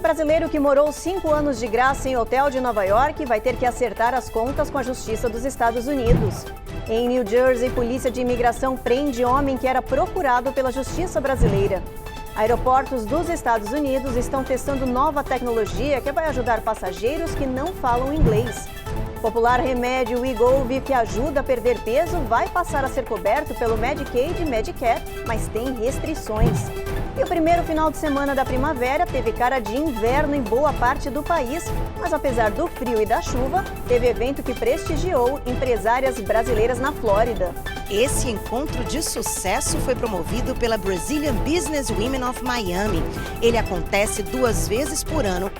Brasileiro que morou 5 anos de graça em hotel de Nova York vai ter que acertar as contas com a Justiça dos Estados Unidos. Em New Jersey, polícia de imigração prende homem que era procurado pela Justiça brasileira. Aeroportos dos Estados Unidos estão testando nova tecnologia que vai ajudar passageiros que não falam inglês. Popular remédio Wegovy, que ajuda a perder peso, vai passar a ser coberto pelo Medicaid e Medicare, mas tem restrições. E o primeiro final de semana da primavera teve cara de inverno em boa parte do país, mas apesar do frio e da chuva, teve evento que prestigiou empresárias brasileiras na Flórida. Esse encontro de sucesso foi promovido pela Brazilian Business Women of Miami. Ele acontece 2 vezes por ano.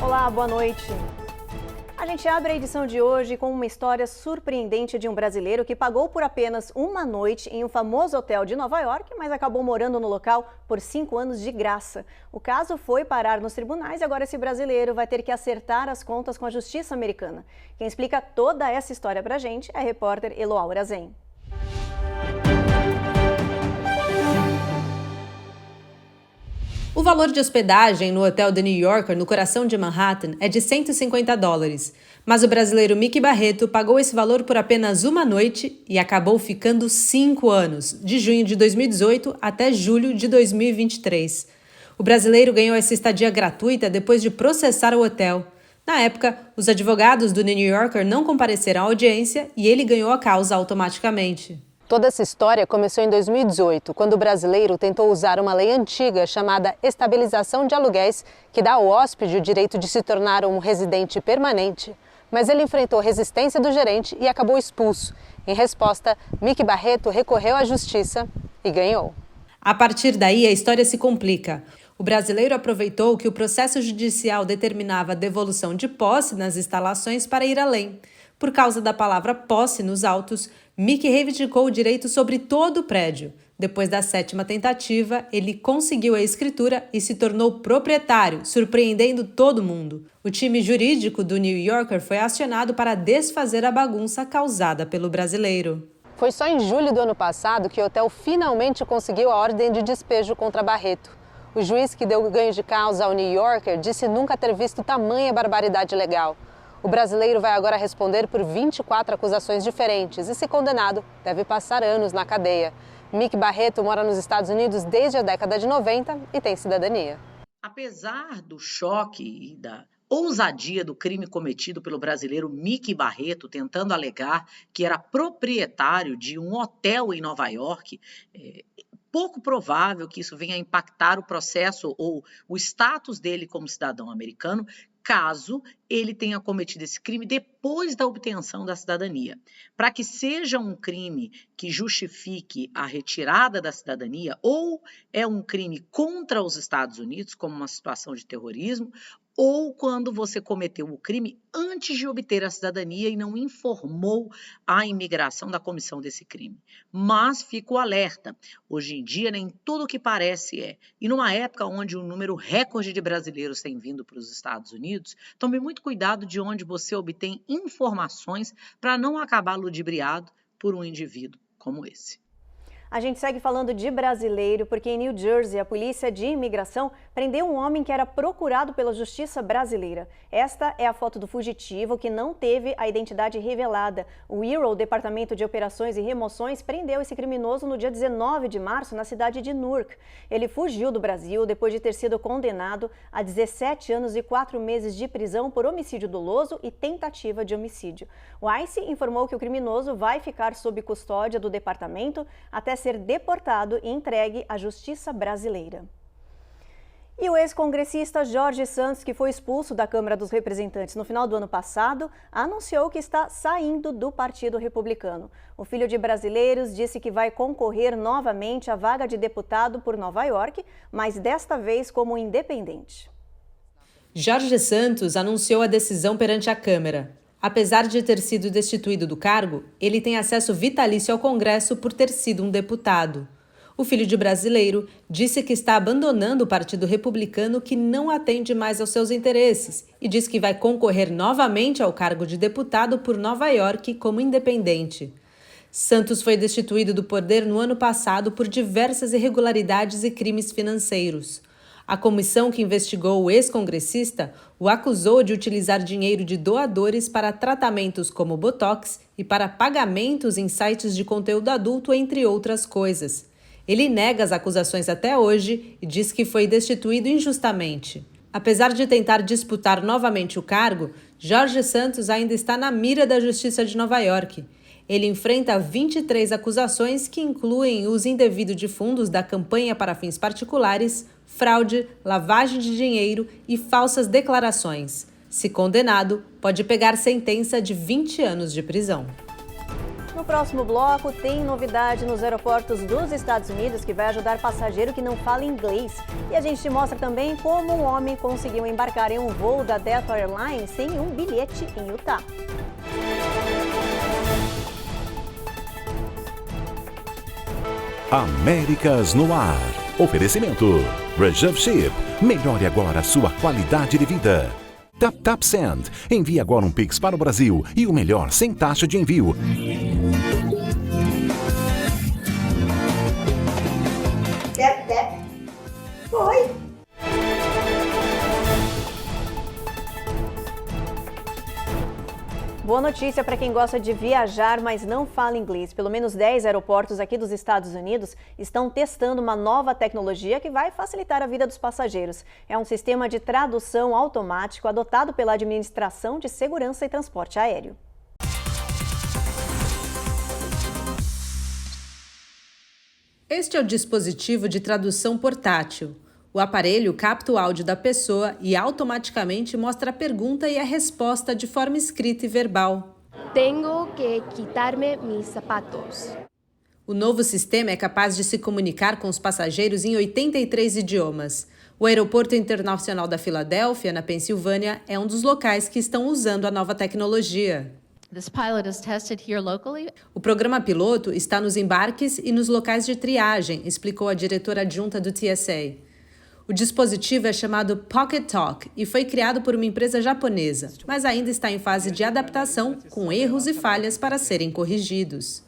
Olá, boa noite. A gente abre a edição de hoje com uma história surpreendente de um brasileiro que pagou por apenas uma noite em um famoso hotel de Nova York, mas acabou morando no local por 5 anos de graça. O caso foi parar nos tribunais e agora esse brasileiro vai ter que acertar as contas com a justiça americana. Quem explica toda essa história pra gente é a repórter Eloá Urazen. O valor de hospedagem no hotel The New Yorker, no coração de Manhattan, é de $150. Mas o brasileiro Mickey Barreto pagou esse valor por apenas uma noite e acabou ficando 5 anos, de junho de 2018 até julho de 2023. O brasileiro ganhou essa estadia gratuita depois de processar o hotel. Na época, os advogados do The New Yorker não compareceram à audiência e ele ganhou a causa automaticamente. Toda essa história começou em 2018, quando o brasileiro tentou usar uma lei antiga chamada estabilização de aluguéis, que dá ao hóspede o direito de se tornar um residente permanente. Mas ele enfrentou resistência do gerente e acabou expulso. Em resposta, Mickey Barreto recorreu à justiça e ganhou. A partir daí, a história se complica. O brasileiro aproveitou que o processo judicial determinava a devolução de posse nas instalações para ir além. Por causa da palavra posse nos autos, Mickey reivindicou o direito sobre todo o prédio. Depois da 7ª tentativa, ele conseguiu a escritura e se tornou proprietário, surpreendendo todo mundo. O time jurídico do New Yorker foi acionado para desfazer a bagunça causada pelo brasileiro. Foi só em julho do ano passado que o hotel finalmente conseguiu a ordem de despejo contra Barreto. O juiz que deu ganho de causa ao New Yorker disse nunca ter visto tamanha barbaridade legal. O brasileiro vai agora responder por 24 acusações diferentes e, se condenado, deve passar anos na cadeia. Mickey Barreto mora nos Estados Unidos desde a década de 90 e tem cidadania. Apesar do choque e da ousadia do crime cometido pelo brasileiro Mickey Barreto, tentando alegar que era proprietário de um hotel em Nova York, pouco provável que isso venha a impactar o processo ou o status dele como cidadão americano, caso ele tenha cometido esse crime depois da obtenção da cidadania. Para que seja um crime que justifique a retirada da cidadania, ou é um crime contra os Estados Unidos, como uma situação de terrorismo, ou quando você cometeu o crime antes de obter a cidadania e não informou a imigração da comissão desse crime. Mas fica o alerta, hoje em dia nem tudo o que parece é. E numa época onde um número recorde de brasileiros tem vindo para os Estados Unidos, tome muito cuidado de onde você obtém informações para não acabar ludibriado por um indivíduo como esse. A gente segue falando de brasileiro porque em New Jersey a polícia de imigração prendeu um homem que era procurado pela justiça brasileira. Esta é a foto do fugitivo que não teve a identidade revelada. O IRO, o Departamento de Operações e Remoções, prendeu esse criminoso no dia 19 de março na cidade de Newark. Ele fugiu do Brasil depois de ter sido condenado a 17 anos e 4 meses de prisão por homicídio doloso e tentativa de homicídio. O ICE informou que o criminoso vai ficar sob custódia do departamento até ser deportado e entregue à justiça brasileira. E o ex-congressista Jorge Santos, que foi expulso da Câmara dos Representantes no final do ano passado, anunciou que está saindo do Partido Republicano. O filho de brasileiros disse que vai concorrer novamente à vaga de deputado por Nova York, mas desta vez como independente. Jorge Santos anunciou a decisão perante a Câmara. Apesar de ter sido destituído do cargo, ele tem acesso vitalício ao Congresso por ter sido um deputado. O filho de brasileiro disse que está abandonando o Partido Republicano, que não atende mais aos seus interesses, e diz que vai concorrer novamente ao cargo de deputado por Nova York como independente. Santos foi destituído do poder no ano passado por diversas irregularidades e crimes financeiros. A comissão que investigou o ex-congressista o acusou de utilizar dinheiro de doadores para tratamentos como Botox e para pagamentos em sites de conteúdo adulto, entre outras coisas. Ele nega as acusações até hoje e diz que foi destituído injustamente. Apesar de tentar disputar novamente o cargo, Jorge Santos ainda está na mira da Justiça de Nova York. Ele enfrenta 23 acusações que incluem uso indevido de fundos da campanha para fins particulares, fraude, lavagem de dinheiro e falsas declarações. Se condenado, pode pegar sentença de 20 anos de prisão. No próximo bloco, tem novidade nos aeroportos dos Estados Unidos que vai ajudar passageiro que não fala inglês. E a gente te mostra também como um homem conseguiu embarcar em um voo da Delta Airlines sem um bilhete em Utah. Américas no Ar. Oferecimento. Reserve Ship. Melhore agora a sua qualidade de vida. Tap Send. Envie agora um Pix para o Brasil e o melhor sem taxa de envio. Foi. Boa notícia para quem gosta de viajar, mas não fala inglês. Pelo menos 10 aeroportos aqui dos Estados Unidos estão testando uma nova tecnologia que vai facilitar a vida dos passageiros. É um sistema de tradução automático adotado pela Administração de Segurança e Transporte Aéreo. Este é o dispositivo de tradução portátil. O aparelho capta o áudio da pessoa e automaticamente mostra a pergunta e a resposta de forma escrita e verbal. Tenho que quitar-me mis zapatos. O novo sistema é capaz de se comunicar com os passageiros em 83 idiomas. O Aeroporto Internacional da Filadélfia, na Pensilvânia, é um dos locais que estão usando a nova tecnologia. This pilot is tested here locally. O programa piloto está nos embarques e nos locais de triagem, explicou a diretora adjunta do TSA. O dispositivo é chamado Pocket Talk e foi criado por uma empresa japonesa, mas ainda está em fase de adaptação, com erros e falhas para serem corrigidos.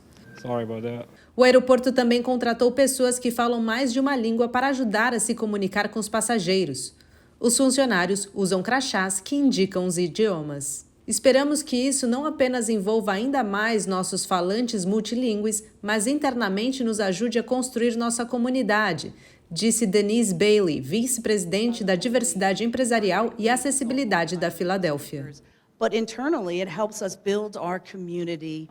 O aeroporto também contratou pessoas que falam mais de uma língua para ajudar a se comunicar com os passageiros. Os funcionários usam crachás que indicam os idiomas. Esperamos que isso não apenas envolva ainda mais nossos falantes multilingües, mas internamente nos ajude a construir nossa comunidade, disse Denise Bailey, vice-presidente da Diversidade Empresarial e Acessibilidade da Filadélfia. But internally it helps us build our community.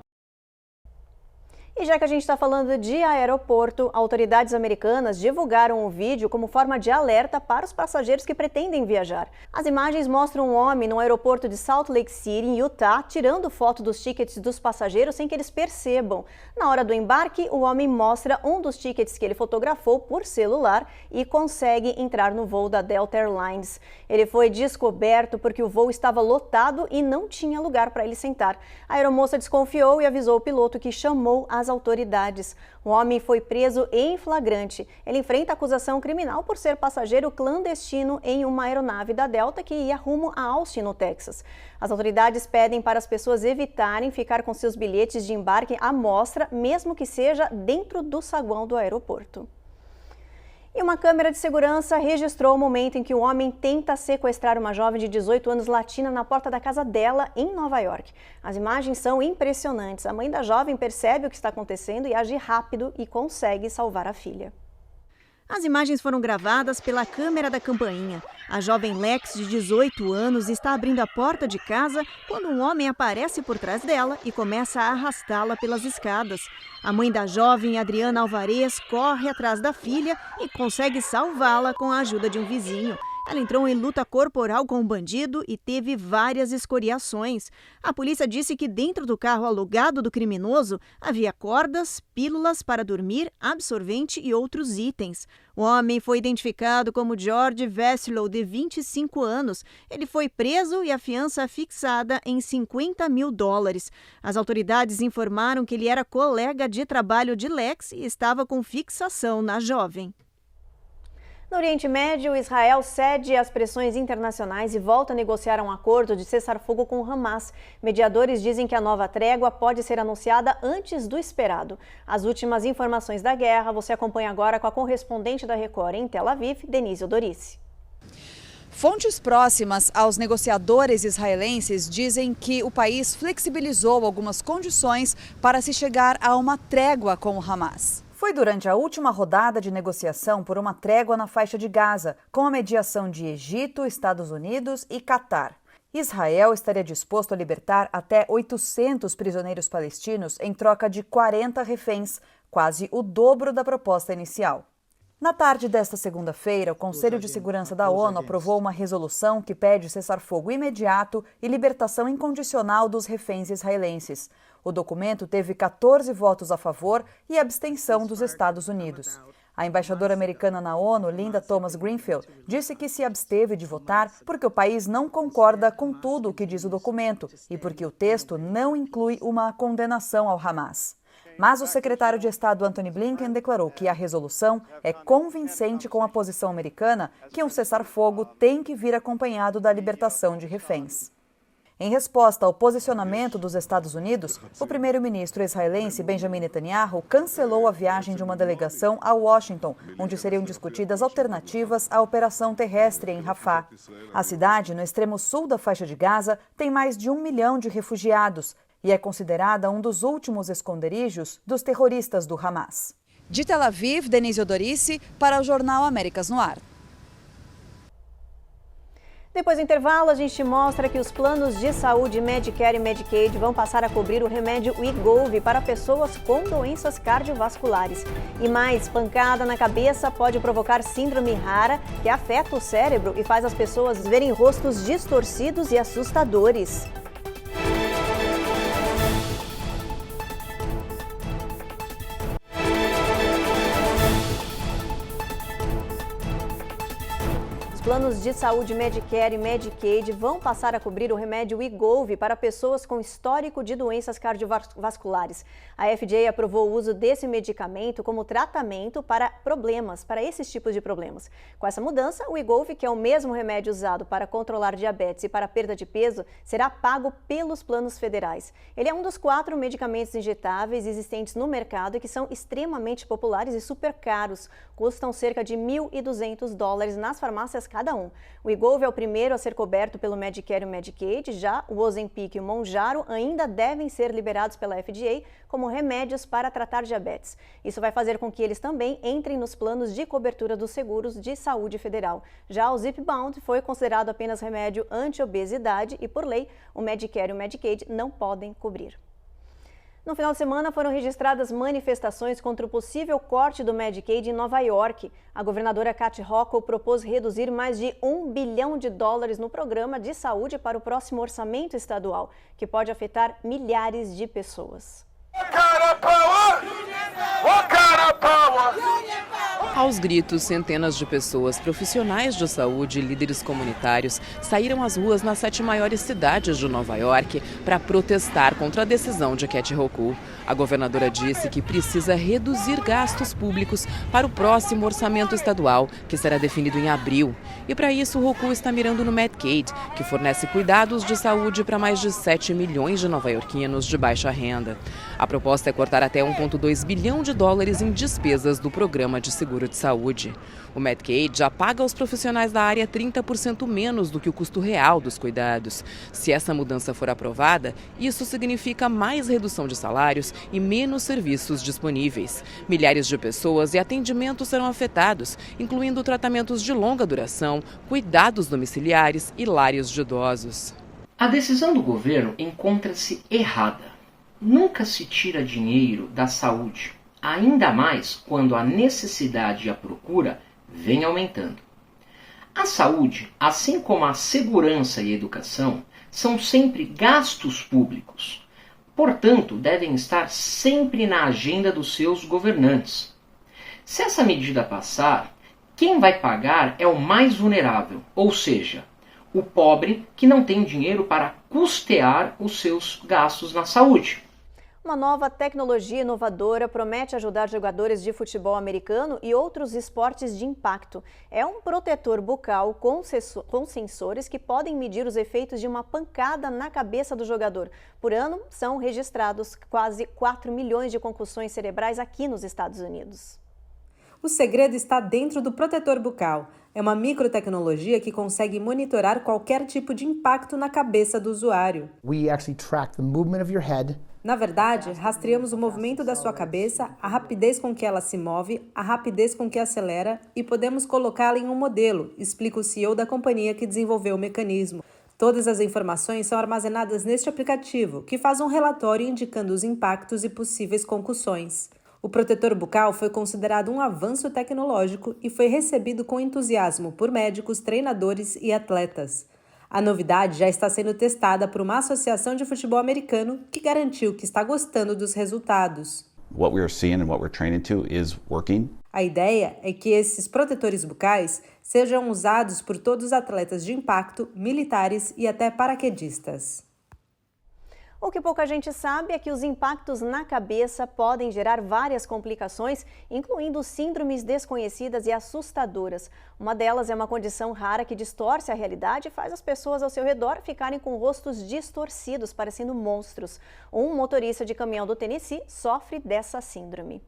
E já que a gente está falando de aeroporto, autoridades americanas divulgaram o vídeo como forma de alerta para os passageiros que pretendem viajar. As imagens mostram um homem no aeroporto de Salt Lake City, em Utah, tirando foto dos tickets dos passageiros sem que eles percebam. Na hora do embarque, o homem mostra um dos tickets que ele fotografou por celular e consegue entrar no voo da Delta Airlines. Ele foi descoberto porque o voo estava lotado e não tinha lugar para ele sentar. A aeromoça desconfiou e avisou o piloto, que chamou as autoridades. O homem foi preso em flagrante. Ele enfrenta acusação criminal por ser passageiro clandestino em uma aeronave da Delta que ia rumo a Austin, no Texas. As autoridades pedem para as pessoas evitarem ficar com seus bilhetes de embarque à mostra, mesmo que seja dentro do saguão do aeroporto. E uma câmera de segurança registrou o momento em que um homem tenta sequestrar uma jovem de 18 anos latina na porta da casa dela, em Nova York. As imagens são impressionantes. A mãe da jovem percebe o que está acontecendo e age rápido e consegue salvar a filha. As imagens foram gravadas pela câmera da campainha. A jovem Lex, de 18 anos, está abrindo a porta de casa quando um homem aparece por trás dela e começa a arrastá-la pelas escadas. A mãe da jovem, Adriana Alvarez, corre atrás da filha e consegue salvá-la com a ajuda de um vizinho. Ela entrou em luta corporal com o bandido e teve várias escoriações. A polícia disse que dentro do carro alugado do criminoso havia cordas, pílulas para dormir, absorvente e outros itens. O homem foi identificado como George Veslow, de 25 anos. Ele foi preso e a fiança fixada em $50 mil. As autoridades informaram que ele era colega de trabalho de Lex e estava com fixação na jovem. No Oriente Médio, Israel cede às pressões internacionais e volta a negociar um acordo de cessar-fogo com o Hamas. Mediadores dizem que a nova trégua pode ser anunciada antes do esperado. As últimas informações da guerra você acompanha agora com a correspondente da Record em Tel Aviv, Denise Odorici. Fontes próximas aos negociadores israelenses dizem que o país flexibilizou algumas condições para se chegar a uma trégua com o Hamas. Foi durante a última rodada de negociação por uma trégua na faixa de Gaza, com a mediação de Egito, Estados Unidos e Catar. Israel estaria disposto a libertar até 800 prisioneiros palestinos em troca de 40 reféns, quase o dobro da proposta inicial. Na tarde desta segunda-feira, o Conselho de Segurança da ONU aprovou uma resolução que pede cessar-fogo imediato e libertação incondicional dos reféns israelenses. O documento teve 14 votos a favor e abstenção dos Estados Unidos. A embaixadora americana na ONU, Linda Thomas-Greenfield, disse que se absteve de votar porque o país não concorda com tudo o que diz o documento e porque o texto não inclui uma condenação ao Hamas. Mas o secretário de Estado Antony Blinken declarou que a resolução é convincente com a posição americana que um cessar-fogo tem que vir acompanhado da libertação de reféns. Em resposta ao posicionamento dos Estados Unidos, o primeiro-ministro israelense Benjamin Netanyahu cancelou a viagem de uma delegação a Washington, onde seriam discutidas alternativas à operação terrestre em Rafah. A cidade, no extremo sul da faixa de Gaza, tem mais de 1 milhão de refugiados e é considerada um dos últimos esconderijos dos terroristas do Hamas. De Tel Aviv, Denise Odorici, para o Jornal Américas no Ar. Depois do intervalo, a gente mostra que os planos de saúde Medicare e Medicaid vão passar a cobrir o remédio Wegovy para pessoas com doenças cardiovasculares. E mais, pancada na cabeça pode provocar síndrome rara, que afeta o cérebro e faz as pessoas verem rostos distorcidos e assustadores. Planos de saúde Medicare e Medicaid vão passar a cobrir o remédio Wegovy para pessoas com histórico de doenças cardiovasculares. A FDA aprovou o uso desse medicamento como tratamento para esses tipos de problemas. Com essa mudança, o Wegovy, que é o mesmo remédio usado para controlar diabetes e para perda de peso, será pago pelos planos federais. Ele é um dos 4 medicamentos injetáveis existentes no mercado e que são extremamente populares e super caros. Custam cerca de $1.200 nas farmácias cada um. O Wegovy é o primeiro a ser coberto pelo Medicare e Medicaid, já o Ozempic e o Mounjaro ainda devem ser liberados pela FDA como remédios para tratar diabetes. Isso vai fazer com que eles também entrem nos planos de cobertura dos seguros de saúde federal. Já o Zepbound foi considerado apenas remédio anti-obesidade e, por lei, o Medicare e o Medicaid não podem cobrir. No final de semana, foram registradas manifestações contra o possível corte do Medicaid em Nova York. A governadora Kathy Hochul propôs reduzir mais de $1 bilhão no programa de saúde para o próximo orçamento estadual, que pode afetar milhares de pessoas. Aos gritos, centenas de pessoas, profissionais de saúde e líderes comunitários saíram às ruas nas 7 maiores cidades de Nova York para protestar contra a decisão de Kathy Hochul. A governadora disse que precisa reduzir gastos públicos para o próximo orçamento estadual, que será definido em abril. E para isso, Hochul está mirando no Medicaid, que fornece cuidados de saúde para mais de 7 milhões de nova-iorquinos de baixa renda. A proposta é cortar até $1,2 bilhão em despesas do programa de seguro de saúde. O Medicaid já paga aos profissionais da área 30% menos do que o custo real dos cuidados. Se essa mudança for aprovada, isso significa mais redução de salários e menos serviços disponíveis. Milhares de pessoas e atendimentos serão afetados, incluindo tratamentos de longa duração, cuidados domiciliares e lares de idosos. A decisão do governo encontra-se errada. Nunca se tira dinheiro da saúde, ainda mais quando a necessidade e a procura vêm aumentando. A saúde, assim como a segurança e a educação, são sempre gastos públicos. Portanto, devem estar sempre na agenda dos seus governantes. Se essa medida passar, quem vai pagar é o mais vulnerável, ou seja, o pobre que não tem dinheiro para custear os seus gastos na saúde. Uma nova tecnologia inovadora promete ajudar jogadores de futebol americano e outros esportes de impacto. É um protetor bucal com sensores que podem medir os efeitos de uma pancada na cabeça do jogador. Por ano, são registrados quase 4 milhões de concussões cerebrais aqui nos Estados Unidos. O segredo está dentro do protetor bucal. É uma microtecnologia que consegue monitorar qualquer tipo de impacto na cabeça do usuário. We actually track the movement of your head. Na verdade, rastreamos o movimento da sua cabeça, a rapidez com que ela se move, a rapidez com que acelera e podemos colocá-la em um modelo, explica o CEO da companhia que desenvolveu o mecanismo. Todas as informações são armazenadas neste aplicativo, que faz um relatório indicando os impactos e possíveis concussões. O protetor bucal foi considerado um avanço tecnológico e foi recebido com entusiasmo por médicos, treinadores e atletas. A novidade já está sendo testada por uma associação de futebol americano que garantiu que está gostando dos resultados. What we are seeing and what we're training to is working. A ideia é que esses protetores bucais sejam usados por todos os atletas de impacto, militares e até paraquedistas. O que pouca gente sabe é que os impactos na cabeça podem gerar várias complicações, incluindo síndromes desconhecidas e assustadoras. Uma delas é uma condição rara que distorce a realidade e faz as pessoas ao seu redor ficarem com rostos distorcidos, parecendo monstros. Um motorista de caminhão do Tennessee sofre dessa síndrome.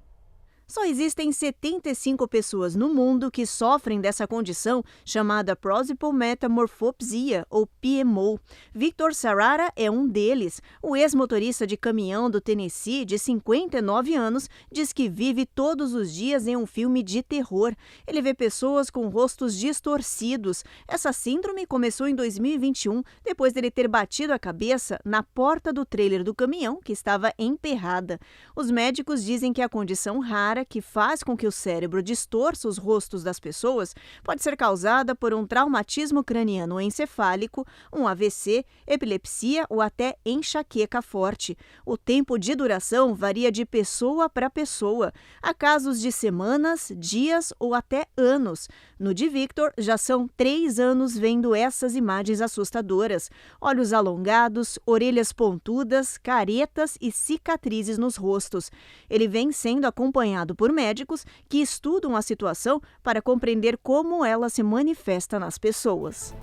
Só existem 75 pessoas no mundo que sofrem dessa condição chamada Principal Metamorphopsia, ou PMO. Victor Sarara é um deles. O ex-motorista de caminhão do Tennessee, de 59 anos, diz que vive todos os dias em um filme de terror. Ele vê pessoas com rostos distorcidos. Essa síndrome começou em 2021, depois dele ter batido a cabeça na porta do trailer do caminhão, que estava emperrada. Os médicos dizem que a condição rara que faz com que o cérebro distorça os rostos das pessoas pode ser causada por um traumatismo craniano encefálico, um AVC, epilepsia ou até enxaqueca forte. O tempo de duração varia de pessoa para pessoa. Há casos de semanas, dias ou até anos. No de Victor, já são 3 anos vendo essas imagens assustadoras. Olhos alongados, orelhas pontudas, caretas e cicatrizes nos rostos. Ele vem sendo acompanhado por médicos que estudam a situação para compreender como ela se manifesta nas pessoas.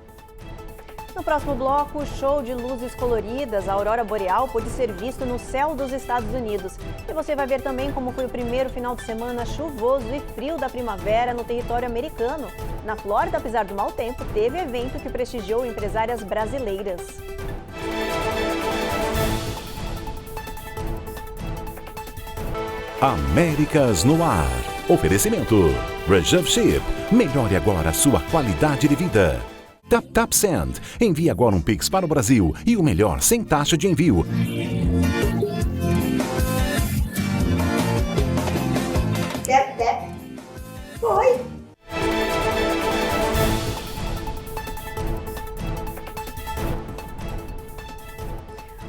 No próximo bloco, o show de luzes coloridas, a aurora boreal, pôde ser visto no céu dos Estados Unidos. E você vai ver também como foi o primeiro final de semana chuvoso e frio da primavera no território americano. Na Flórida, apesar do mau tempo, teve evento que prestigiou empresárias brasileiras. Américas no Ar. Oferecimento. Reserve Ship. Melhore agora a sua qualidade de vida. Tap Send. Envie agora um Pix para o Brasil e o melhor sem taxa de envio. Foi.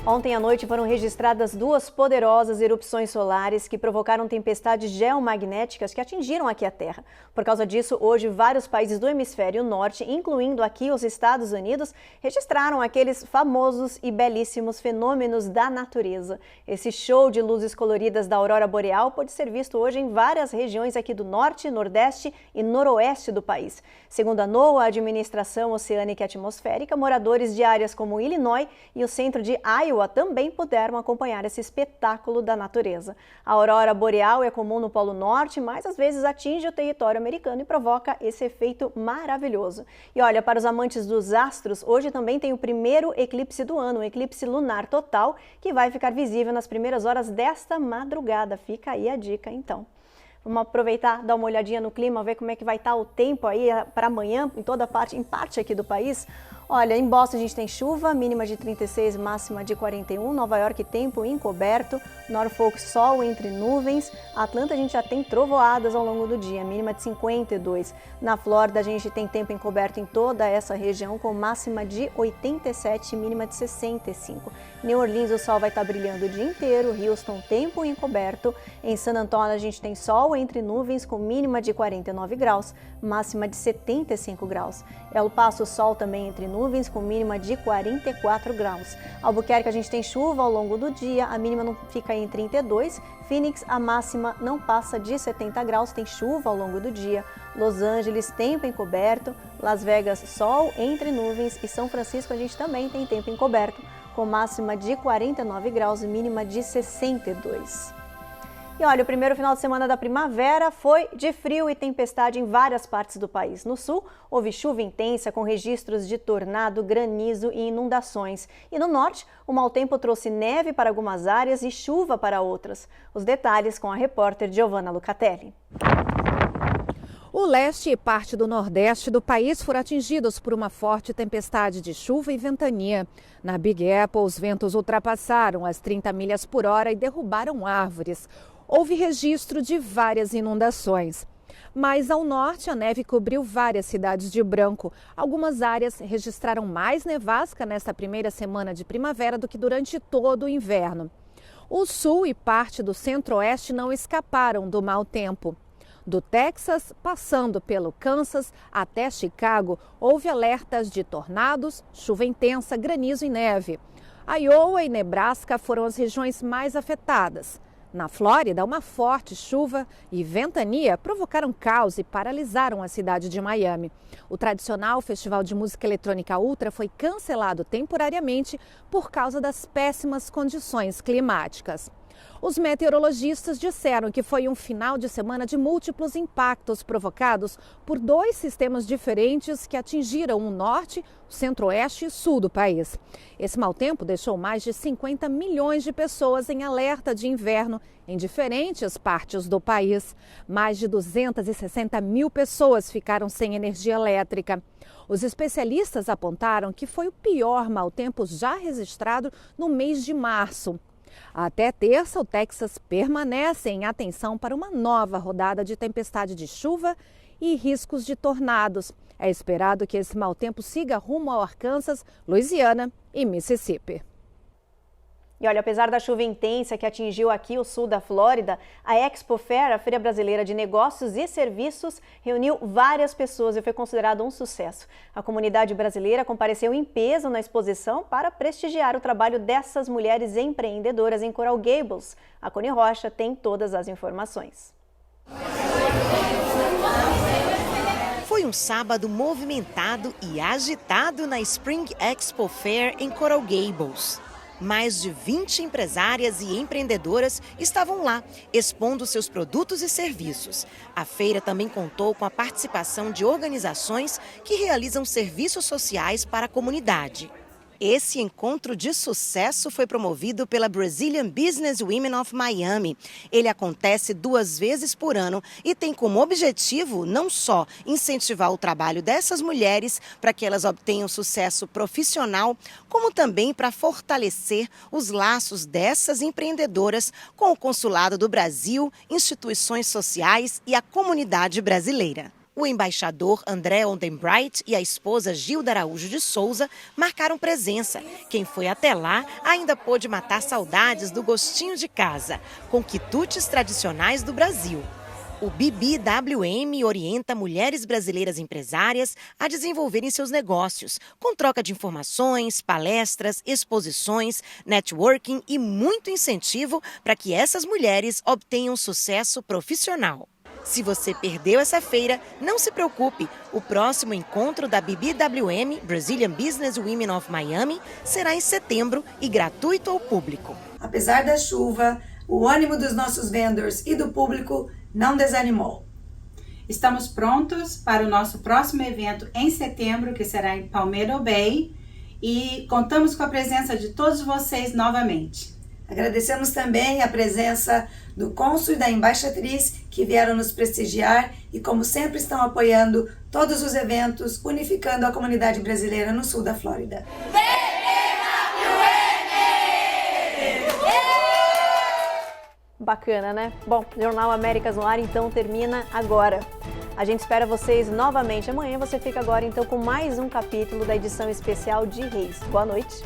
Ontem à noite foram registradas 2 poderosas erupções solares que provocaram tempestades geomagnéticas que atingiram aqui a Terra. Por causa disso, hoje vários países do hemisfério norte, incluindo aqui os Estados Unidos, registraram aqueles famosos e belíssimos fenômenos da natureza. Esse show de luzes coloridas da aurora boreal pode ser visto hoje em várias regiões aqui do norte, nordeste e noroeste do país. Segundo a NOAA, a Administração Oceânica e Atmosférica, moradores de áreas como Illinois e o centro de Iowa também puderam acompanhar esse espetáculo da natureza. A aurora boreal é comum no Polo Norte, mas às vezes atinge o território americano e provoca esse efeito maravilhoso. E olha, para os amantes dos astros, hoje também tem o primeiro eclipse do ano, o eclipse lunar total, que vai ficar visível nas primeiras horas desta madrugada. Fica aí a dica, então. Vamos aproveitar, dar uma olhadinha no clima, ver como é que vai estar o tempo aí para amanhã, em parte aqui do país. Olha, em Boston a gente tem chuva, mínima de 36, máxima de 41. Nova York, tempo encoberto. Norfolk, sol entre nuvens. Atlanta a gente já tem trovoadas ao longo do dia, mínima de 52. Na Flórida a gente tem tempo encoberto em toda essa região, com máxima de 87, mínima de 65. New Orleans o sol vai estar brilhando o dia inteiro. Houston, tempo encoberto. Em San Antonio a gente tem sol entre nuvens, com mínima de 49 graus, máxima de 75 graus. El Paso, sol também entre nuvens, com mínima de 44 graus. Albuquerque a gente tem chuva ao longo do dia, a mínima não fica em 32. Phoenix, a máxima não passa de 70 graus, tem chuva ao longo do dia. Los Angeles, tempo encoberto. Las Vegas, sol entre nuvens. E São Francisco a gente também tem tempo encoberto, com máxima de 49 graus e mínima de 62. E olha, o primeiro final de semana da primavera foi de frio e tempestade em várias partes do país. No sul, houve chuva intensa com registros de tornado, granizo e inundações. E no norte, o mau tempo trouxe neve para algumas áreas e chuva para outras. Os detalhes com a repórter Giovanna Lucatelli. O leste e parte do nordeste do país foram atingidos por uma forte tempestade de chuva e ventania. Na Big Apple, os ventos ultrapassaram as 30 milhas por hora e derrubaram árvores. Houve registro de várias inundações. Mais ao norte, a neve cobriu várias cidades de branco. Algumas áreas registraram mais nevasca nesta primeira semana de primavera do que durante todo o inverno. O sul e parte do centro-oeste não escaparam do mau tempo. Do Texas, passando pelo Kansas até Chicago, houve alertas de tornados, chuva intensa, granizo e neve. Iowa e Nebraska foram as regiões mais afetadas. Na Flórida, uma forte chuva e ventania provocaram caos e paralisaram a cidade de Miami. O tradicional festival de música eletrônica Ultra foi cancelado temporariamente por causa das péssimas condições climáticas. Os meteorologistas disseram que foi um final de semana de múltiplos impactos provocados por dois sistemas diferentes que atingiram o norte, o centro-oeste e sul do país. Esse mau tempo deixou mais de 50 milhões de pessoas em alerta de inverno em diferentes partes do país. Mais de 260 mil pessoas ficaram sem energia elétrica. Os especialistas apontaram que foi o pior mau tempo já registrado no mês de março. Até terça, o Texas permanece em atenção para uma nova rodada de tempestade de chuva e riscos de tornados. É esperado que esse mau tempo siga rumo ao Arkansas, Louisiana e Mississippi. E olha, apesar da chuva intensa que atingiu aqui o sul da Flórida, a Expo Fair, a Feira Brasileira de Negócios e Serviços, reuniu várias pessoas e foi considerado um sucesso. A comunidade brasileira compareceu em peso na exposição para prestigiar o trabalho dessas mulheres empreendedoras em Coral Gables. A Cone Rocha tem todas as informações. Foi um sábado movimentado e agitado na Spring Expo Fair em Coral Gables. Mais de 20 empresárias e empreendedoras estavam lá, expondo seus produtos e serviços. A feira também contou com a participação de organizações que realizam serviços sociais para a comunidade. Esse encontro de sucesso foi promovido pela Brazilian Business Women of Miami. Ele acontece 2 vezes por ano e tem como objetivo não só incentivar o trabalho dessas mulheres para que elas obtenham sucesso profissional, como também para fortalecer os laços dessas empreendedoras com o Consulado do Brasil, instituições sociais e a comunidade brasileira. O embaixador André Ondenbright e a esposa Gilda Araújo de Souza marcaram presença. Quem foi até lá ainda pôde matar saudades do gostinho de casa, com quitutes tradicionais do Brasil. O BBWM orienta mulheres brasileiras empresárias a desenvolverem seus negócios, com troca de informações, palestras, exposições, networking e muito incentivo para que essas mulheres obtenham sucesso profissional. Se você perdeu essa feira, não se preocupe. O próximo encontro da BBWM, Brazilian Business Women of Miami, será em setembro e gratuito ao público. Apesar da chuva, o ânimo dos nossos vendors e do público não desanimou. Estamos prontos para o nosso próximo evento em setembro, que será em Palmetto Bay, e contamos com a presença de todos vocês novamente. Agradecemos também a presença do cônsul e da embaixatriz que vieram nos prestigiar e, como sempre, estão apoiando todos os eventos, unificando a comunidade brasileira no sul da Flórida. Bacana, né? Bom, Jornal Américas no Ar, então, termina agora. A gente espera vocês novamente amanhã. Você fica agora, então, com mais um capítulo da edição especial de Reis. Boa noite.